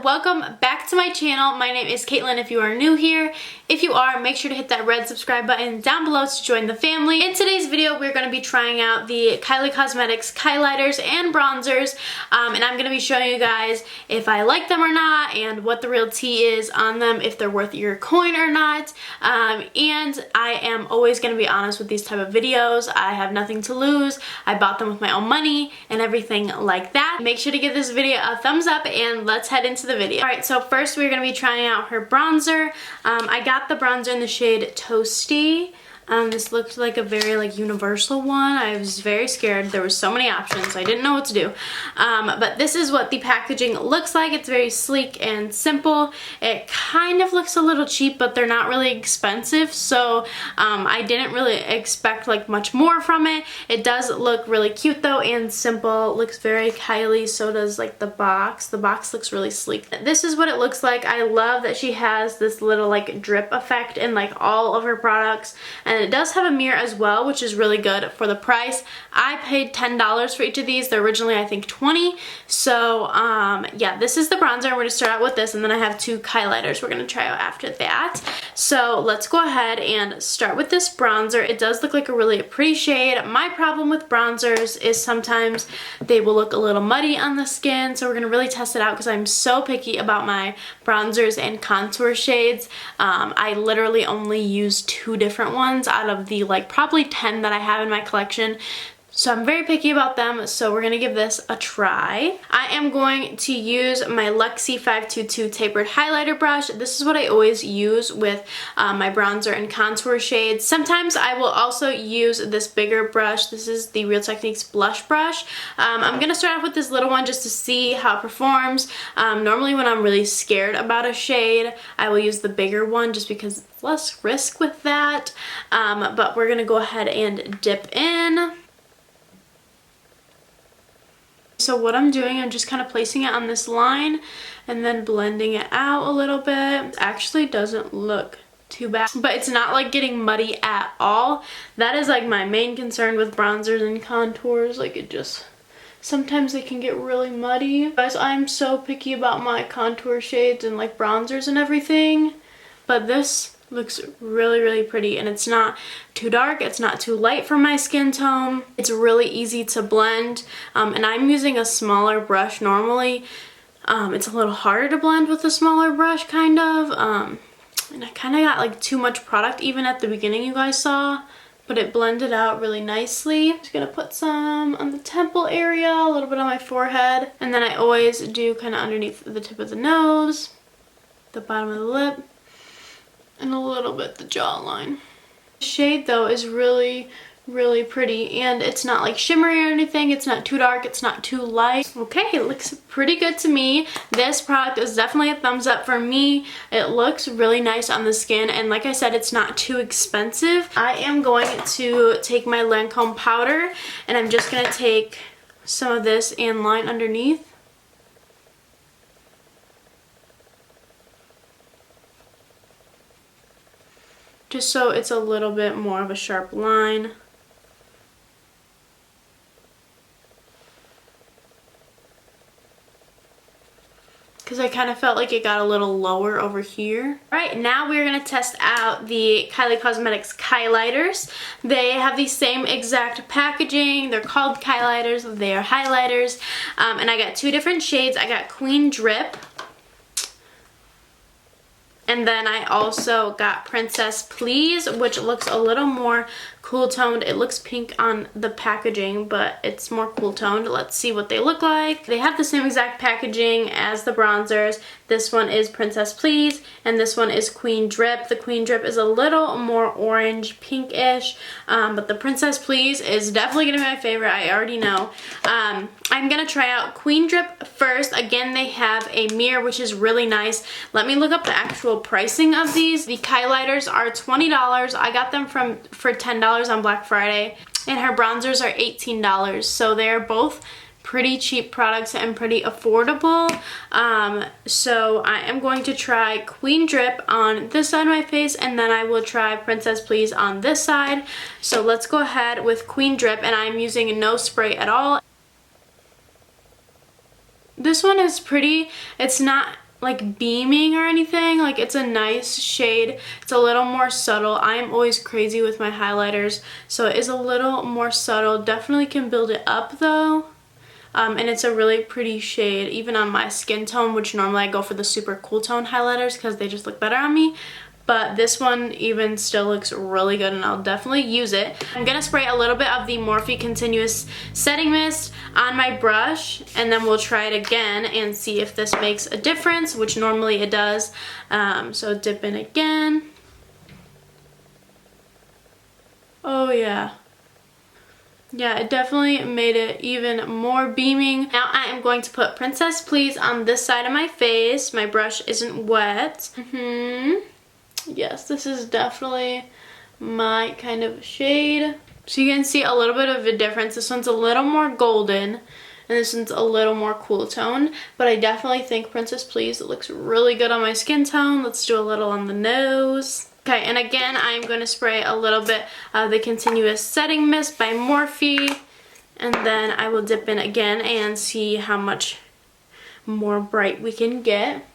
welcome back to my channel. My name is Caitlin if you are new here. If you are, make sure to hit that red subscribe button down below to join the family. In today's video, we're going to be trying out the Kylie Cosmetics Kylighters and Bronzers, and I'm going to be showing you guys if I like them or not and what the real tea is on them, if they're worth your coin or not, and I am always going to be honest with these type of videos. I have nothing to lose. I bought them with my own money and everything like that. Make sure to give this video a thumbs up and let's head into the video. Alright, so first we're going to be trying out her bronzer. I got the bronzer in the shade Toasty. This looked like a very universal one. I was very scared. There were so many options. I didn't know what to do. But this is what the packaging looks like. It's very sleek and simple. It kind of looks a little cheap, but they're not really expensive. So I didn't really expect much more from it. It does look really cute though and simple. It looks very Kylie. So does the box. The box looks really sleek. This is what it looks like. I love that she has this little drip effect in all of her products. And it does have a mirror as well, which is really good for the price. I paid $10 for each of these. They're originally, I think, $20. So, yeah, this is the bronzer. We're going to start out with this, and then I have two Kylighters we're going to try out after that. So, let's go ahead and start with this bronzer. It does look like a really pretty shade. My problem with bronzers is sometimes they will look a little muddy on the skin, so we're going to really test it out because I'm so picky about my bronzers and contour shades. I literally only use 2 different ones out of the probably 10 that I have in my collection. So I'm very picky about them, so we're going to give this a try. I am going to use my Luxie 522 tapered highlighter brush. This is what I always use with my bronzer and contour shades. Sometimes I will also use this bigger brush. This is the Real Techniques blush brush. I'm going to start off with this little one just to see how it performs. Normally when I'm really scared about a shade, I will use the bigger one just because it's less risk with that. But we're going to go ahead and dip in. So what I'm doing, I'm just kind of placing it on this line and then blending it out a little bit. It actually doesn't look too bad, but it's not getting muddy at all. That is my main concern with bronzers and contours. It just, sometimes they can get really muddy. Guys, I'm so picky about my contour shades and bronzers and everything, but this looks really pretty, and it's not too dark, it's not too light for my skin tone. It's really easy to blend, and I'm using a smaller brush normally. It's a little harder to blend with a smaller brush kind of, and I kind of got too much product even at the beginning you guys saw, but it blended out really nicely. I'm just gonna put some on the temple area, a little bit on my forehead, and then I always do kind of underneath the tip of the nose, the bottom of the lip, and a little bit the jawline. The shade though is really pretty, and it's not shimmery or anything. It's not too dark, it's not too light. Okay, it looks pretty good to me. This product is definitely a thumbs up for me. It looks really nice on the skin, and like I said, it's not too expensive. I am going to take my Lancome powder, and I'm just going to take some of this and line underneath. Just so it's a little bit more of a sharp line. Because I kind of felt like it got a little lower over here. Alright, now we're going to test out the Kylie Cosmetics Kylighters. They have the same exact packaging. They're called Kylighters. They are highlighters. And I got 2 different shades. I got Queen Drip. And then I also got Princess Please, which looks a little more cool toned. It looks pink on the packaging, but it's more cool toned. Let's see what they look like. They have the same exact packaging as the bronzers. This one is Princess Please, and this one is Queen Drip. The Queen Drip is a little more orange, pinkish, but the Princess Please is definitely going to be my favorite. I already know. I'm going to try out Queen Drip first. Again, they have a mirror, which is really nice. Let me look up the actual pricing of these. The Kylighters are $20. I got them for $10 on Black Friday, and her bronzers are $18. So they're both pretty cheap products and pretty affordable. So I am going to try Queen Drip on this side of my face, and then I will try Princess Please on this side. So let's go ahead with Queen Drip, and I'm using no spray at all. This one is pretty. It's not like beaming or anything. Like, it's a nice shade. It's a little more subtle. I'm always crazy with my highlighters, so it is a little more subtle. Definitely can build it up though. And it's a really pretty shade, even on my skin tone, which normally I go for the super cool tone highlighters because they just look better on me. But this one even still looks really good, and I'll definitely use it. I'm going to spray a little bit of the Morphe Continuous Setting Mist on my brush, and then we'll try it again and see if this makes a difference, which normally it does. So dip in again. Oh yeah. Yeah, it definitely made it even more beaming. Now I am going to put Princess Please on this side of my face. My brush isn't wet. Yes, this is definitely my kind of shade. So you can see a little bit of a difference. This one's a little more golden, and this one's a little more cool tone. But I definitely think Princess Please looks really good on my skin tone. Let's do a little on the nose. Okay, and again, I'm going to spray a little bit of the Continuous Setting Mist by Morphe. And then I will dip in again and see how much more bright we can get.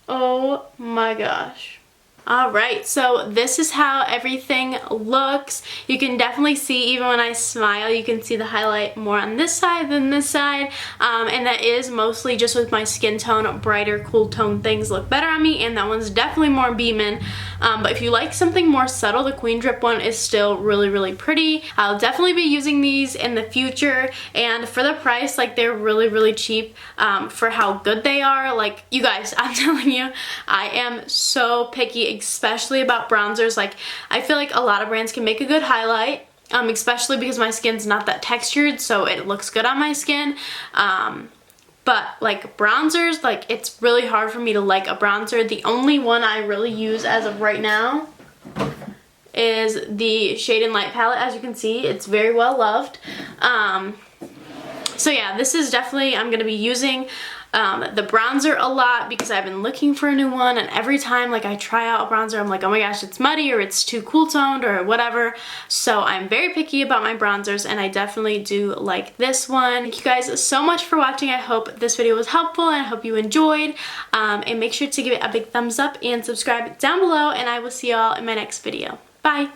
Oh my gosh. Alright, so this is how everything looks. You can definitely see, even when I smile, you can see the highlight more on this side than this side. And that is mostly just with my skin tone. Brighter, cool tone things look better on me, and that one's definitely more beaming. But if you like something more subtle, the Queen Drip one is still really, really pretty. I'll definitely be using these in the future, and for the price, like, they're really, really cheap for how good they are. Like, you guys, I'm telling you, I am so picky, especially about bronzers. Like, I feel like a lot of brands can make a good highlight, especially because my skin's not that textured, so it looks good on my skin. But like bronzers, like, it's really hard for me to like a bronzer. The only one I really use as of right now is the Shade and Light palette. As you can see, it's very well loved. So yeah, this is definitely, I'm going to be using the bronzer a lot because I've been looking for a new one, and every time like I try out a bronzer, I'm like, oh my gosh, it's muddy or it's too cool toned or whatever. So I'm very picky about my bronzers, and I definitely do like this one. Thank you guys so much for watching. I hope this video was helpful, and I hope you enjoyed. And make sure to give it a big thumbs up and subscribe down below, and I will see y'all in my next video. Bye!